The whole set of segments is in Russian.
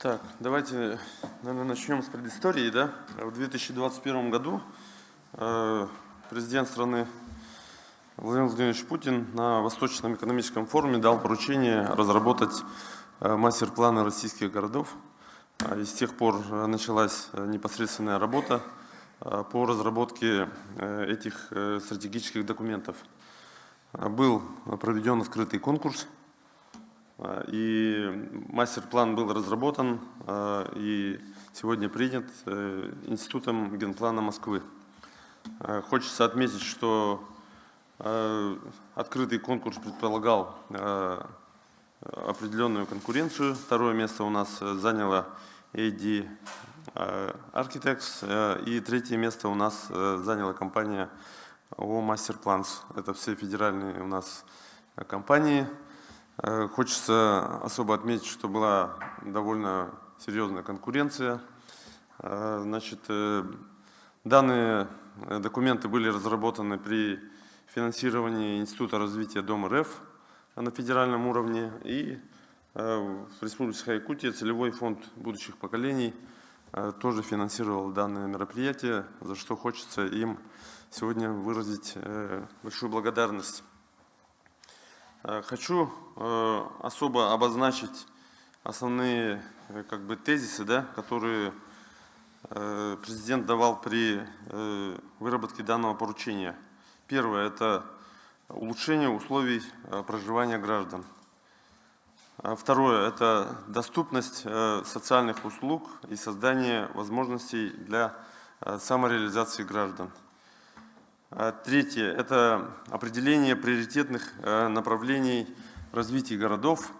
Так, давайте, наверное, начнем с предыстории, да? В 2021 году президент страны Владимир Владимирович Путин на Восточном экономическом форуме дал поручение разработать мастер-планы российских городов. И с тех пор началась непосредственная работа по разработке этих стратегических документов. Был проведен открытый конкурс, и мастер-план был разработан и сегодня принят Институтом генплана Москвы. Хочется отметить, что открытый конкурс предполагал определенную конкуренцию. Второе место у нас заняла AD Architects, и третье место у нас заняла компания ООО «Мастерпланс». Это все федеральные у нас компании. Хочется особо отметить, что была довольно серьезная конкуренция. Значит, данные документы были разработаны при финансировании Института развития Дом РФ на федеральном уровне, и в Республике Якутия целевой фонд будущих поколений тоже финансировал данное мероприятие, за что хочется им сегодня выразить большую благодарность. Хочу особо обозначить основные тезисы, которые президент давал при выработке данного поручения. Первое – это улучшение условий проживания граждан. Второе – это доступность социальных услуг и создание возможностей для самореализации граждан. Третье – это определение приоритетных направлений развития городов.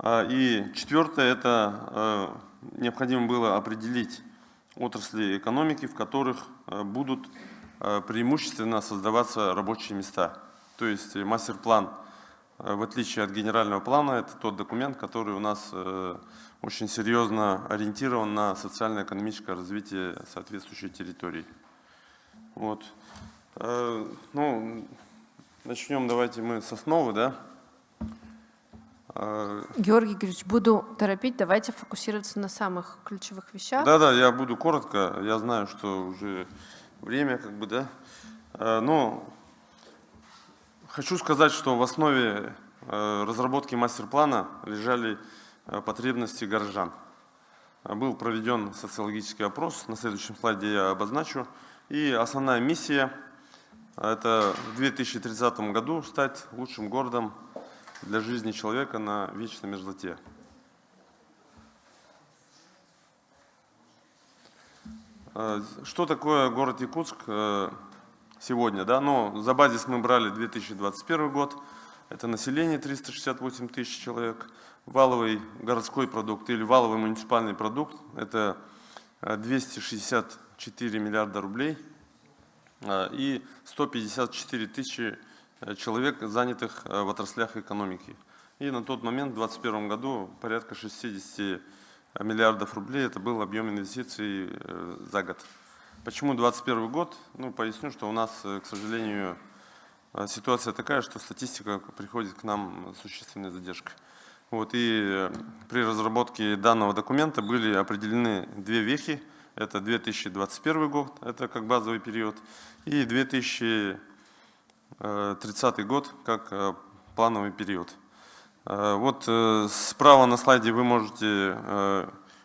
И четвертое – это необходимо было определить отрасли экономики, в которых будут преимущественно создаваться рабочие места. То есть мастер-план, в отличие от генерального плана, это тот документ, который у нас очень серьезно ориентирован на социально-экономическое развитие соответствующей территории. Вот. Начнем давайте мы с основы, да? Георгий Георгиевич, буду торопить, давайте фокусироваться на самых ключевых вещах. Да, я буду коротко, я знаю, что уже время, но хочу сказать, что в основе разработки мастер-плана лежали потребности горожан. Был проведен социологический опрос, на следующем слайде я обозначу, и основная миссия – это в 2030 году стать лучшим городом для жизни человека на вечной мерзлоте. Что такое город Якутск сегодня? За базис мы брали 2021 год. Это население 368 тысяч человек. Валовый городской продукт или валовый муниципальный продукт – это 264 миллиарда рублей. И 154 тысячи человек, занятых в отраслях экономики. И на тот момент, в 2021 году, порядка 60 миллиардов рублей – это был объем инвестиций за год. Почему 2021 год? Поясню, что у нас, к сожалению, ситуация такая, что статистика приходит к нам с существенной задержкой. И при разработке данного документа были определены две вехи. Это 2021 год, это как базовый период, и 2030 год как плановый период. Справа на слайде вы можете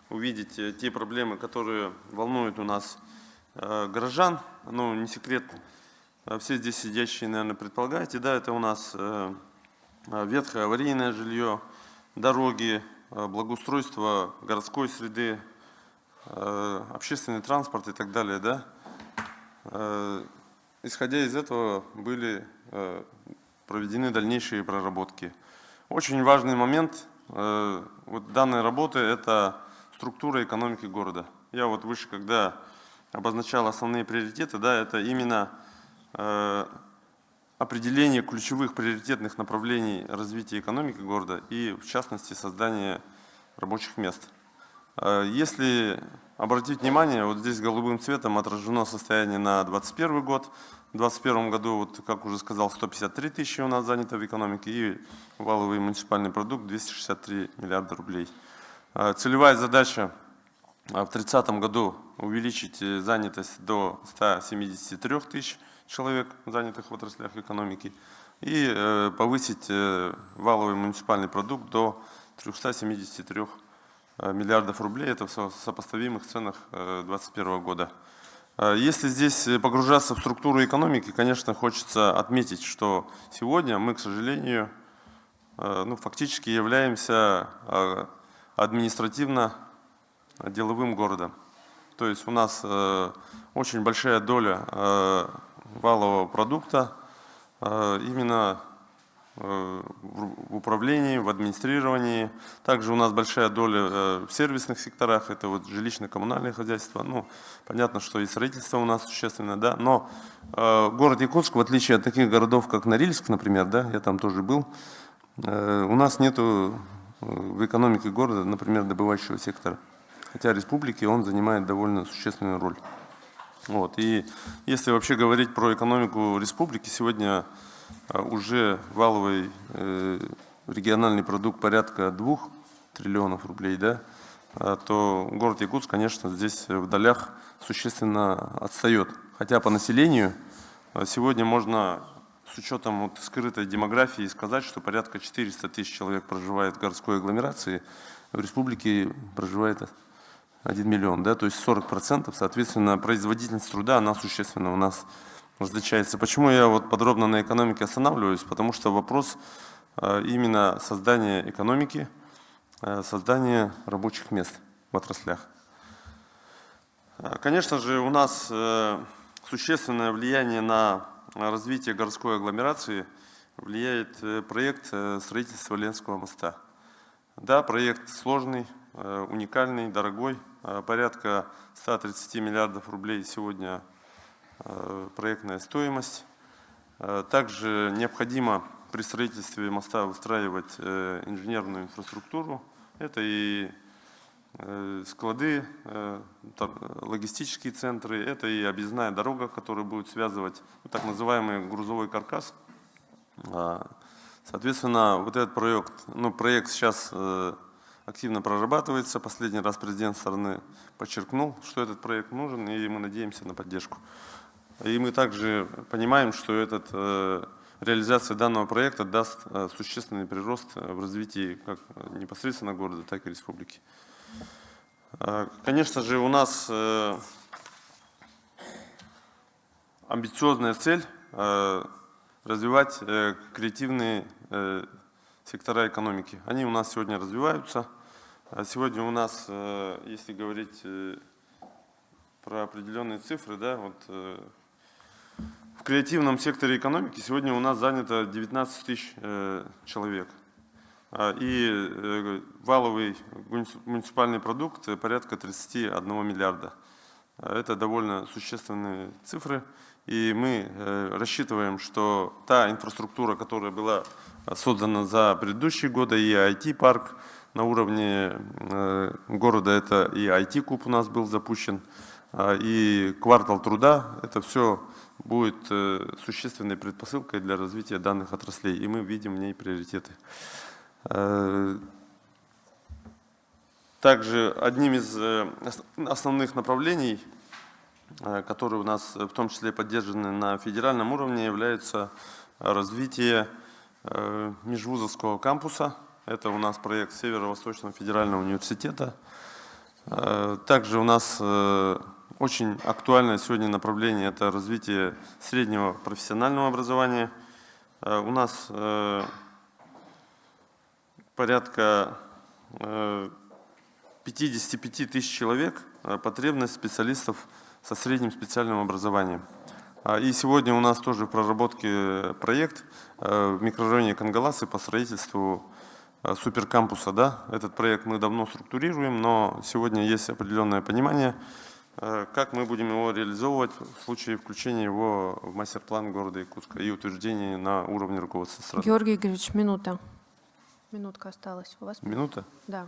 увидеть те проблемы, которые волнуют у нас горожан. Не секрет, все здесь сидящие, наверное, предполагаете, это у нас ветхое аварийное жилье, дороги, благоустройство городской среды, общественный транспорт и так далее. Исходя из этого были проведены дальнейшие проработки. Очень важный момент данной работы – это структура экономики города. Я выше, когда обозначал основные приоритеты, это именно определение ключевых приоритетных направлений развития экономики города и, в частности, создание рабочих мест. Если обратить внимание, здесь голубым цветом отражено состояние на 2021 год. В 2021 году, как уже сказал, 153 тысячи у нас занято в экономике и валовый муниципальный продукт 263 миллиарда рублей. Целевая задача в 2030 году увеличить занятость до 173 тысяч человек, занятых в отраслях экономики, и повысить валовый муниципальный продукт до 373 миллиардов рублей. Это в сопоставимых ценах 2021 года. Если здесь погружаться в структуру экономики, конечно, хочется отметить, что сегодня мы, к сожалению, фактически являемся административно-деловым городом. То есть у нас очень большая доля валового продукта именно в управлении, в администрировании. Также у нас большая доля в сервисных секторах, это вот жилищно-коммунальное хозяйство. Понятно, что и строительство у нас существенное, да. Но город Якутск, в отличие от таких городов, как Норильск, например, да, я там тоже был, у нас нету в экономике города, например, добывающего сектора. Хотя республики он занимает довольно существенную роль. И если вообще говорить про экономику республики, сегодня уже валовый региональный продукт порядка 2 триллионов рублей, да, то город Якутск, конечно, здесь в долях существенно отстает. Хотя по населению сегодня можно с учетом скрытой демографии сказать, что порядка 400 тысяч человек проживает в городской агломерации, в республике проживает 1 миллион, да, то есть 40%, соответственно, производительность труда, она существенно у нас различается. Почему я подробно на экономике останавливаюсь? Потому что вопрос именно создания экономики, создания рабочих мест в отраслях. Конечно же, у нас существенное влияние на развитие городской агломерации влияет проект строительства Ленского моста. Да, проект сложный, уникальный, дорогой, порядка 130 миллиардов рублей сегодня проектная стоимость. Также необходимо при строительстве моста выстраивать инженерную инфраструктуру. Это и склады, логистические центры, это и объездная дорога, которая будет связывать так называемый грузовой каркас. Соответственно, этот проект сейчас активно прорабатывается. Последний раз президент страны подчеркнул, что этот проект нужен, и мы надеемся на поддержку. И мы также понимаем, что реализация данного проекта даст существенный прирост в развитии как непосредственно города, так и республики. Конечно же, у нас амбициозная цель развивать креативные сектора экономики. Они у нас сегодня развиваются. Сегодня у нас, если говорить про определенные цифры, да, в креативном секторе экономики сегодня у нас занято 19 тысяч человек. И валовый муниципальный продукт порядка 31 миллиарда. Это довольно существенные цифры. И мы рассчитываем, что та инфраструктура, которая была создана за предыдущие годы, и IT-парк на уровне города, это и IT-куб у нас был запущен, и квартал труда, это все будет существенной предпосылкой для развития данных отраслей, и мы видим в ней приоритеты. Также одним из основных направлений, которые у нас в том числе поддержаны на федеральном уровне, является развитие межвузовского кампуса. Это у нас проект Северо-Восточного федерального университета. Также у нас очень актуальное сегодня направление – это развитие среднего профессионального образования. У нас порядка 55 тысяч человек потребность специалистов со средним специальным образованием. И сегодня у нас тоже в проработке проект в микрорайоне Кангаласы по строительству суперкампуса. Да? Этот проект мы давно структурируем, но сегодня есть определенное понимание, как мы будем его реализовывать в случае включения его в мастер-план города Якутска и утверждения на уровне руководства страны. Георгий Игоревич, минута. Минутка осталась. У вас? Минута? Да.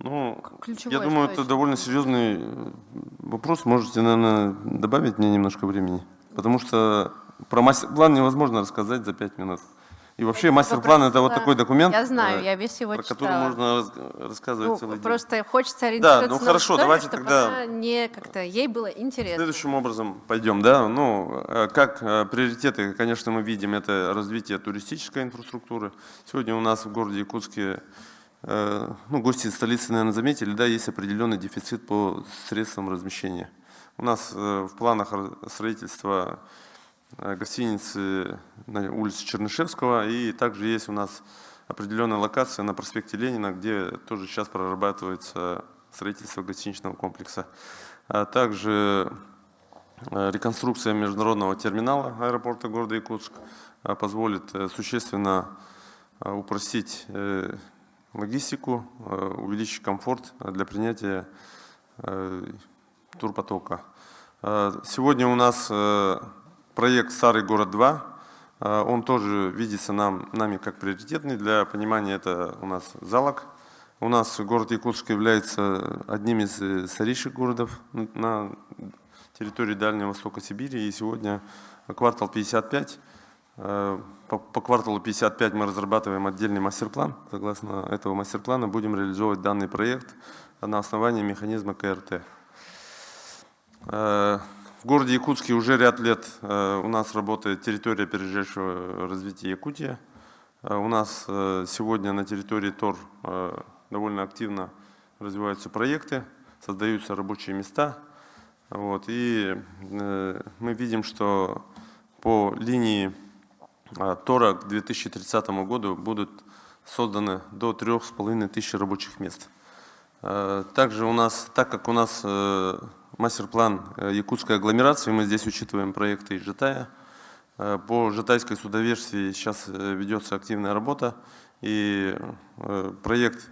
Я думаю, это довольно серьезный вопрос. Можете, наверное, добавить мне немножко времени. Потому что про мастер-план невозможно рассказать за 5 минут. И вообще мастер-план — это вот Попросила- такой документ, Я знаю, я весь его про который читала. можно рассказывать Ну, целый день. просто хочется ориентироваться ну на хорошо, аудиторию, давайте чтобы тогда- она не как-то ей было интересно. Следующим образом пойдем, да. Ну, как приоритеты, конечно, мы видим, это развитие туристической инфраструктуры. Сегодня у нас в городе Якутске, ну, гости из столицы, наверное, заметили, да, есть определенный дефицит по средствам размещения. У нас в планах строительства гостиницы на улице Чернышевского, и также есть у нас определенная локация на проспекте Ленина, где тоже сейчас прорабатывается строительство гостиничного комплекса. А также реконструкция международного терминала аэропорта города Якутск позволит существенно упростить логистику, увеличить комфорт для принятия турпотока. Сегодня у нас проект «Старый город-2», он тоже видится нами как приоритетный. Для понимания, это у нас Залог. У нас город Якутск является одним из старейших городов на территории Дальнего Востока Сибири. И сегодня квартал 55. По кварталу 55 мы разрабатываем отдельный мастер-план. Согласно этого мастер-плана будем реализовывать данный проект на основании механизма КРТ. В городе Якутске уже ряд лет у нас работает территория опережающего развития Якутия. У нас сегодня на территории ТОР довольно активно развиваются проекты, создаются рабочие места. Вот, и мы видим, что по линии ТОРа к 2030 году будут созданы до 3500 рабочих мест. Также у нас, так как у нас мастер-план якутской агломерации, мы здесь учитываем проекты из Житая. По Житайской судоверфи сейчас ведется активная работа, и проект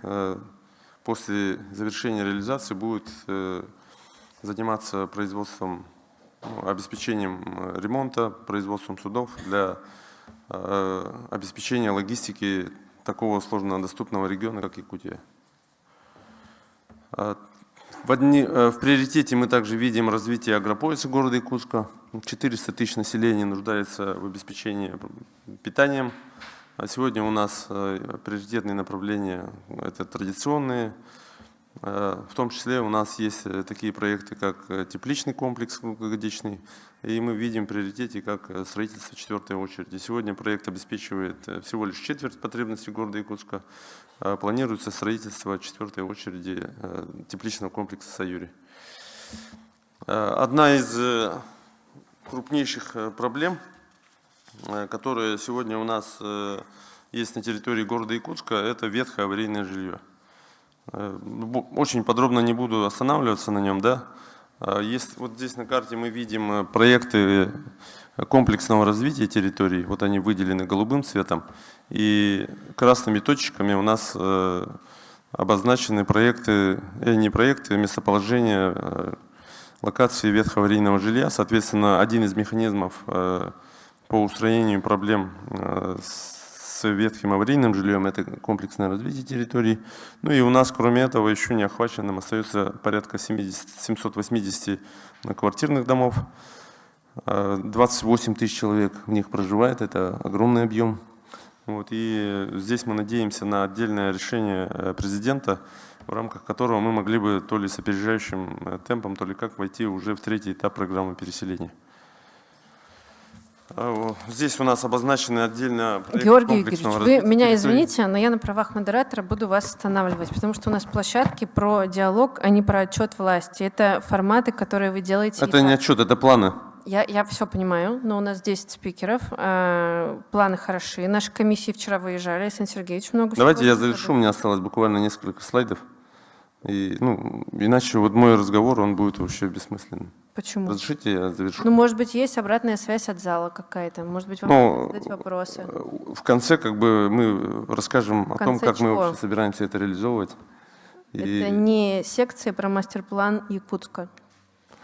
после завершения реализации будет заниматься производством, обеспечением ремонта, производством судов для обеспечения логистики такого сложно доступного региона, как Якутия. В приоритете мы также видим развитие агропояса города Якутска. 400 тысяч населения нуждается в обеспечении питанием. А сегодня у нас приоритетные направления – это традиционные. В том числе у нас есть такие проекты, как тепличный комплекс круглогодичный. И мы видим в приоритете как строительство четвертой очереди. Сегодня проект обеспечивает всего лишь четверть потребностей города Якутска. Планируется строительство четвертой очереди тепличного комплекса «Саюри». Одна из крупнейших проблем, которая сегодня у нас есть на территории города Якутска, это ветхое аварийное жилье. Очень подробно не буду останавливаться на нем, да. Есть, вот здесь на карте мы видим проекты комплексного развития территорий. Вот они выделены голубым цветом. И красными точечками у нас обозначены проекты, не проекты, местоположение локации ветхого аварийного жилья. Соответственно, один из механизмов по устранению проблем с ветхим аварийным жильем – это комплексное развитие территорий. Ну и у нас, кроме этого, еще не охваченным остается порядка 780 квартирных домов. 28 тысяч человек в них проживает, это огромный объем. Вот, и здесь мы надеемся на отдельное решение президента, в рамках которого мы могли бы то ли с опережающим темпом, то ли как войти уже в третий этап программы переселения. Здесь у нас обозначены отдельно проекты Георгий комплексного Игоревич, вы развития меня территорий. извините, но я на правах модератора буду вас останавливать, потому что у нас площадки про диалог, а не про отчет власти. Это форматы, которые вы делаете. Это не отчет, это планы. Я все понимаю, но у нас 10 спикеров, планы хороши. Наши комиссии вчера выезжали, Александр Сергеевич много Давайте всего я завершу, у меня осталось буквально несколько слайдов. И, иначе вот мой разговор, он будет вообще бессмысленным. Почему? Разрешите, я завершу. Ну, может быть, есть обратная связь от зала какая-то, может быть, вам задать вопросы. В конце как бы мы расскажем о том, конце как мы чего? вообще собираемся это реализовывать. И- Это не секция про мастер-план Якутска.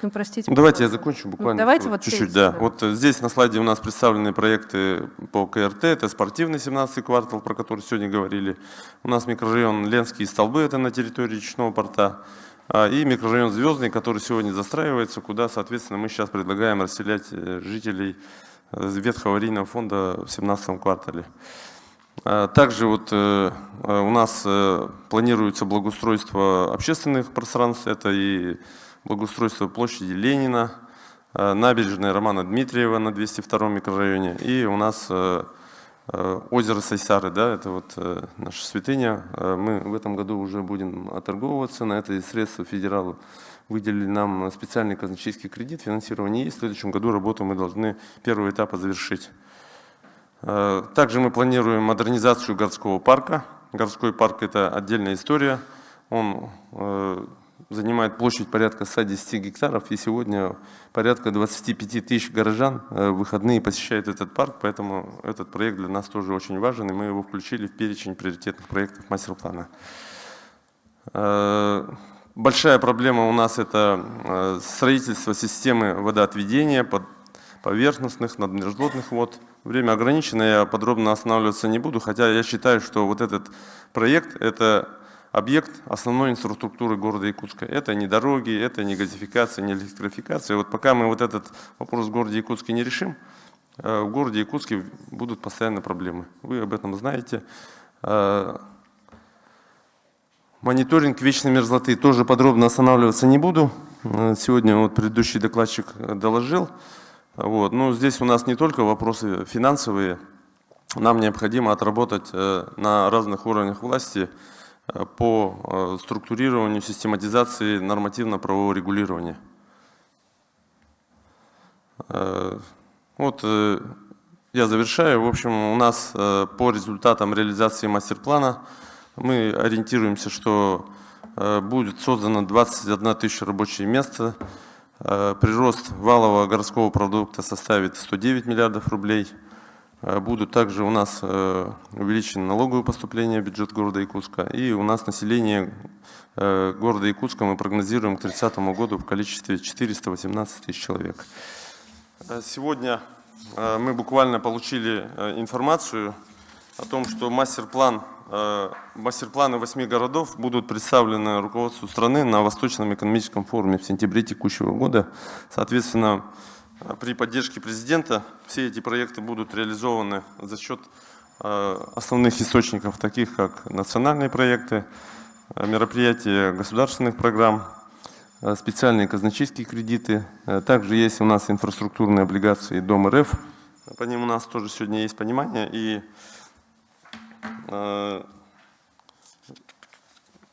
Ну, простите. Давайте я пожалуйста. закончу буквально давайте вот чуть-чуть. третий, Да. да. Вот здесь на слайде у нас представлены проекты по КРТ. Это спортивный 17-й квартал, про который сегодня говорили. У нас микрорайон Ленские столбы, это на территории речного порта. И микрорайон Звездный, который сегодня застраивается, куда, соответственно, мы сейчас предлагаем расселять жителей ветхого аварийного фонда в 2017 квартале. Также вот у нас планируется благоустройство общественных пространств, это и благоустройство площади Ленина, набережная Романа Дмитриева на 202 микрорайоне, и у нас озеро Сайсары, да, это вот наша святыня. Мы в этом году уже будем отторговываться, на это средства федералы выделили нам специальный казначейский кредит, финансирование есть, в следующем году работу мы должны первого этапа завершить. Также мы планируем модернизацию городского парка. Городской парк – это отдельная история. Он занимает площадь порядка 110 гектаров, и сегодня порядка 25 тысяч горожан в выходные посещают этот парк, поэтому этот проект для нас тоже очень важен, и мы его включили в перечень приоритетных проектов мастер-плана. Большая проблема у нас – это строительство системы водоотведения поверхностных, надмерзлотных вод. Время ограничено, я подробно останавливаться не буду, хотя я считаю, что вот этот проект – это объект основной инфраструктуры города Якутска. Это не дороги, это не газификация, не электрификация. Вот пока мы вот этот вопрос в городе Якутске не решим, в городе Якутске будут постоянно проблемы. Вы об этом знаете. Мониторинг вечной мерзлоты. Тоже подробно останавливаться не буду. Сегодня вот предыдущий докладчик доложил. Вот. Но здесь у нас не только вопросы финансовые. Нам необходимо отработать на разных уровнях власти по структурированию, систематизации нормативно-правового регулирования. Вот я завершаю. В общем, у нас по результатам реализации мастер-плана мы ориентируемся, что будет создано 21 тысяча рабочих мест. Прирост валового городского продукта составит 109 миллиардов рублей. Будут также у нас увеличены налоговые поступления в бюджет города Якутска. И у нас население города Якутска мы прогнозируем к 2030 году в количестве 418 тысяч человек. Сегодня мы буквально получили информацию о том, что мастерпланы 8 городов будут представлены руководству страны на Восточном экономическом форуме в сентябре текущего года. Соответственно, при поддержке президента все эти проекты будут реализованы за счет основных источников, таких как национальные проекты, мероприятия государственных программ, специальные казначейские кредиты. Также есть у нас инфраструктурные облигации Дом РФ. По ним у нас тоже сегодня есть понимание. И, в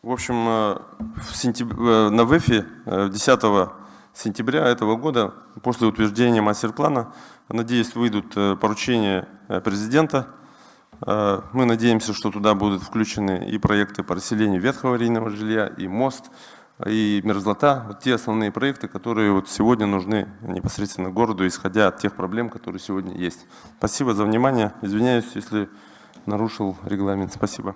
общем, на ВЭФе 10 сентября этого года, после утверждения мастер-плана, надеюсь, выйдут поручения президента. Мы надеемся, что туда будут включены и проекты по расселению ветхого аварийного жилья, и мост, и мерзлота. Вот те основные проекты, которые вот сегодня нужны непосредственно городу, исходя от тех проблем, которые сегодня есть. Спасибо за внимание. Извиняюсь, если нарушил регламент. Спасибо.